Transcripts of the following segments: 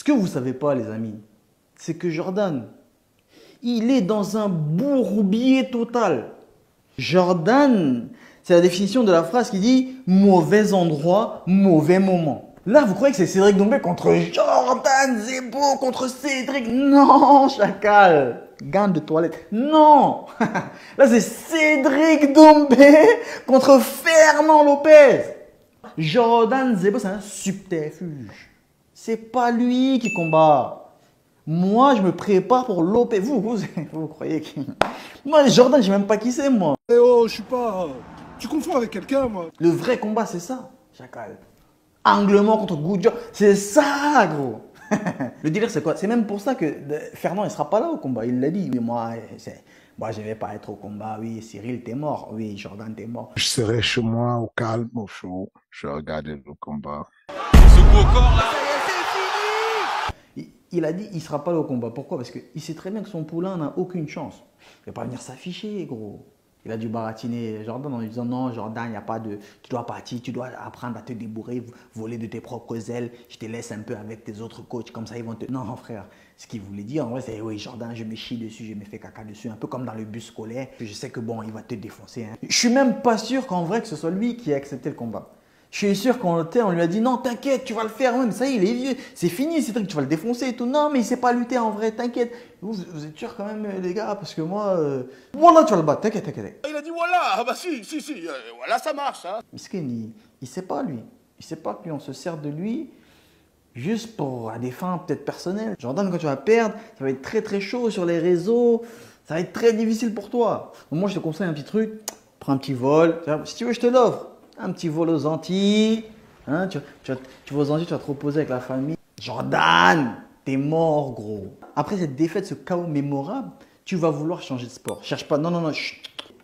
que vous ne savez pas, les amis, c'est que Jordan, il est dans un bourbier total. Jordan, c'est la définition de la phrase qui dit « mauvais endroit, mauvais moment ». Là, vous croyez que c'est Cédric Doumbé contre Jordan Zebo contre Cédric? Non, chacal. Gamme de toilette. Non. Là, c'est Cédric Doumbé contre Fernand Lopez. Jordan Zebo, c'est un subterfuge. C'est pas lui qui combat. Moi, je me prépare pour Lopez. Vous croyez que... Moi, Jordan, je sais même pas qui c'est, moi. Eh oh, je suis pas... Tu confonds avec quelqu'un, moi. Le vrai combat, c'est ça, chacal. Anglement contre Goudja, c'est ça, gros. Le délire, c'est quoi? C'est même pour ça que Fernand, il sera pas là au combat. Il l'a dit. Oui, moi, je vais pas être au combat. Oui, Cyril, t'es mort. Oui, Jordan, t'es mort. Je serai chez moi, au calme, au chaud. Je regardais le combat. Ce beau corps, là. Il a dit il sera pas là au combat. Pourquoi? Parce qu'il sait très bien que son poulain n'a aucune chance. Il va pas venir s'afficher, gros. Il a dû baratiner Jordan en lui disant non, Jordan, il n'y a pas de. Tu dois partir, tu dois apprendre à te débourrer, voler de tes propres ailes. Je te laisse un peu avec tes autres coachs, comme ça ils vont te. Non, frère. Ce qu'il voulait dire en vrai, c'est oui, Jordan, je me chie dessus, je me fais caca dessus, un peu comme dans le bus scolaire. Je sais que bon, il va te défoncer. Hein. Je suis même pas sûr qu'en vrai que ce soit lui qui ait accepté le combat. Je suis sûr qu'on lui a dit non, t'inquiète, tu vas le faire même. Ça y est, il est vieux. C'est fini, c'est truc, tu vas le défoncer et tout. Non, mais il sait pas lutter en vrai, t'inquiète. Vous êtes sûr quand même, les gars, parce que moi, voilà, tu vas le battre, t'inquiète. Il a dit voilà, ah bah si, voilà, ça marche. Hein. Miskin, il sait pas, lui. Il sait pas que lui, on se sert de lui juste pour à des fins peut-être personnelles. Jordan, quand tu vas perdre, ça va être très très chaud sur les réseaux. Ça va être très difficile pour toi. Donc moi, je te conseille un petit truc. Prends un petit vol. Si tu veux, je te l'offre. Un petit vol aux Antilles. Hein, tu vas aux Antilles, tu vas te reposer avec la famille. Jordan, t'es mort, gros. Après cette défaite, ce chaos mémorable, tu vas vouloir changer de sport. Cherche pas. Non, chut.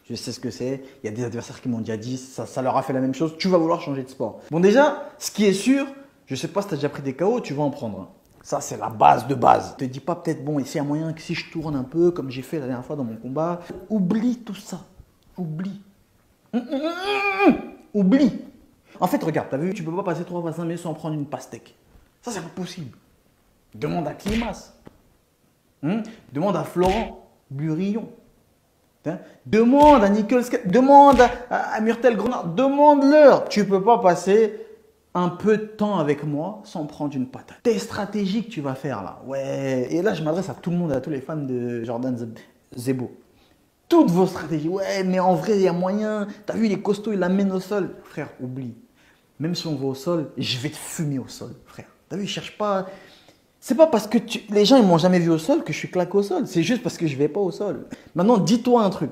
Je sais ce que c'est. Il y a des adversaires qui m'ont déjà dit, ça leur a fait la même chose. Tu vas vouloir changer de sport. Bon, déjà, ce qui est sûr, je sais pas si tu as déjà pris des KO, tu vas en prendre un. Ça, c'est la base de base. Te dis pas peut-être, bon, ici, il y a moyen que si je tourne un peu, comme j'ai fait la dernière fois dans mon combat, oublie tout ça. Oublie. Oublie. En fait, regarde, t'as vu, tu peux pas passer 3 à 5 minutes sans prendre une pastèque. Ça, c'est pas possible. Demande à Klimas. Demande à Florent Burillon. Demande à Nicole Scott. Demande à Myrtle Grenard. Demande-leur. Tu peux pas passer un peu de temps avec moi sans prendre une patate. Tes stratégies que tu vas faire là. Ouais. Et là, je m'adresse à tout le monde, à tous les fans de Jordan Zebo. Toutes vos stratégies. Ouais, mais en vrai, il y a moyen. T'as vu, il est costaud, il l'amène au sol. Frère, oublie. Même si on va au sol, je vais te fumer au sol, frère. T'as vu, je cherche pas. C'est pas parce que les gens ils m'ont jamais vu au sol que je suis claqué au sol. C'est juste parce que je vais pas au sol. Maintenant, dis-toi un truc.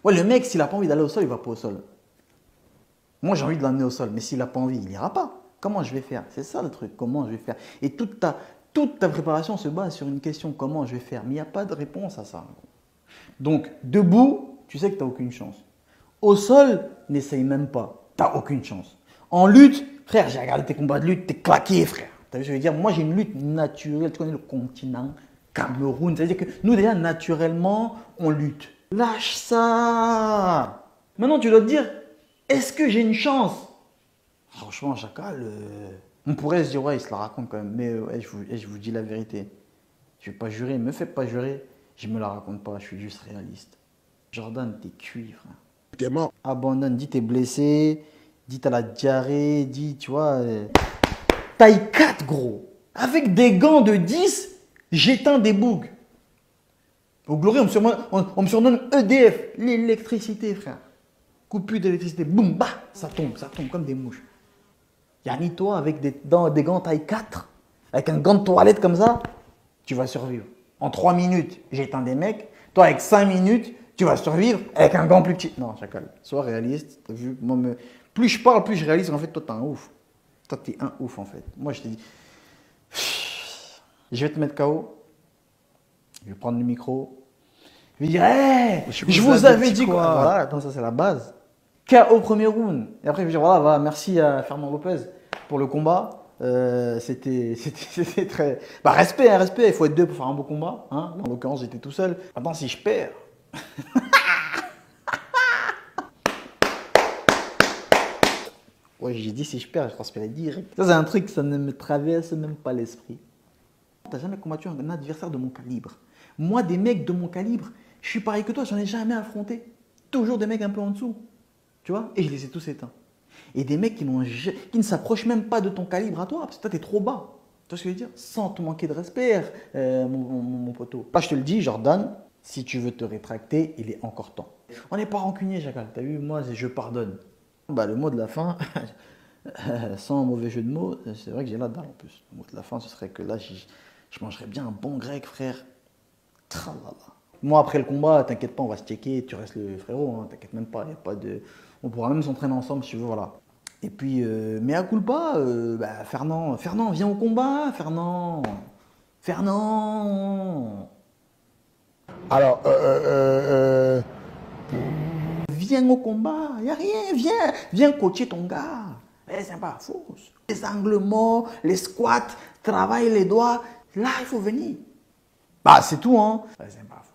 Ouais, le mec, s'il a pas envie d'aller au sol, il va pas au sol. Moi, j'ai envie de l'amener au sol, mais s'il a pas envie, il ira pas. Comment je vais faire? C'est ça le truc. Comment je vais faire? Et toute ta préparation se base sur une question comment je vais faire. Mais il n'y a pas de réponse à ça. Donc, debout, tu sais que tu n'as aucune chance. Au sol, n'essaye même pas. Tu n'as aucune chance. En lutte, frère, j'ai regardé tes combats de lutte, tu es claqué, frère. Tu as vu ce que je veux dire? Moi, j'ai une lutte naturelle. Tu connais le continent, Cameroun. C'est-à-dire que nous, déjà, naturellement, on lutte. Lâche ça. Maintenant, tu dois te dire, est-ce que j'ai une chance? Franchement, Chacal, on pourrait se dire, ouais, il se la raconte quand même. Mais ouais, je vous dis la vérité. Je ne vais pas jurer, ne me fais pas jurer. Je me la raconte pas, je suis juste réaliste. Jordan, t'es cuit, frère. T'es mort. Abandonne, dis t'es blessé, dis t'as la diarrhée, dis, tu vois, taille 4, gros. Avec des gants de 10, j'éteins des bougs. Au Glory, on me surnomme EDF, l'électricité, frère. Coupure d'électricité, boum, bah, ça tombe comme des mouches. Yanni, toi, avec des gants taille 4, avec un gant de toilette comme ça, tu vas survivre. En 3 minutes, j'éteins des mecs. Toi, avec 5 minutes, tu vas survivre avec un gant plus petit. Non, Chacal, sois réaliste. T'as vu, plus je parle, plus je réalise qu'en fait, toi, t'es un ouf. Toi, t'es un ouf, en fait. Moi, je te dis, je vais te mettre KO. Je vais prendre le micro. Je vais dire, hey, je vous avais dit quoi? Voilà, attends, ça, c'est la base. KO premier round. Et après, je vais dire, voilà, merci à Fernand Lopez pour le combat. C'était très... Bah, respect, il faut être deux pour faire un beau combat. Hein. En l'occurrence, j'étais tout seul. Maintenant, si je perds... Ouais, j'ai dit si je perds, je transpirais direct. Ça, c'est un truc, ça ne me traverse même pas l'esprit. T'as jamais combattu un adversaire de mon calibre. Moi, des mecs de mon calibre, je suis pareil que toi, j'en ai jamais affronté. Toujours des mecs un peu en dessous. Tu vois? Et je les ai tous éteints. Et des mecs qui ne s'approchent même pas de ton calibre à toi, parce que toi, t'es trop bas. Tu vois ce que je veux dire? Sans te manquer de respect, mon poteau. Là, je te le dis, Jordan, si tu veux te rétracter, il est encore temps. On n'est pas rancunier, Jacal. T'as vu, moi, je pardonne. Bah, le mot de la fin, sans mauvais jeu de mots, c'est vrai que j'ai la dalle en plus. Le mot de la fin, ce serait que là, je mangerais bien un bon grec, frère. Tralala. Moi, après le combat, t'inquiète pas, on va se checker, tu restes le frérot, hein, t'inquiète même pas, y a pas de... On pourra même s'entraîner ensemble si tu veux, voilà. Et puis, mais à culpa, bah, Fernand, viens au combat, Fernand. Alors, Viens au combat, y a rien, viens coacher ton gars. Eh, c'est pas faux. Les angles morts, les squats, travaille les doigts, là, il faut venir. Bah, c'est tout, hein. Ouais, c'est pas faux.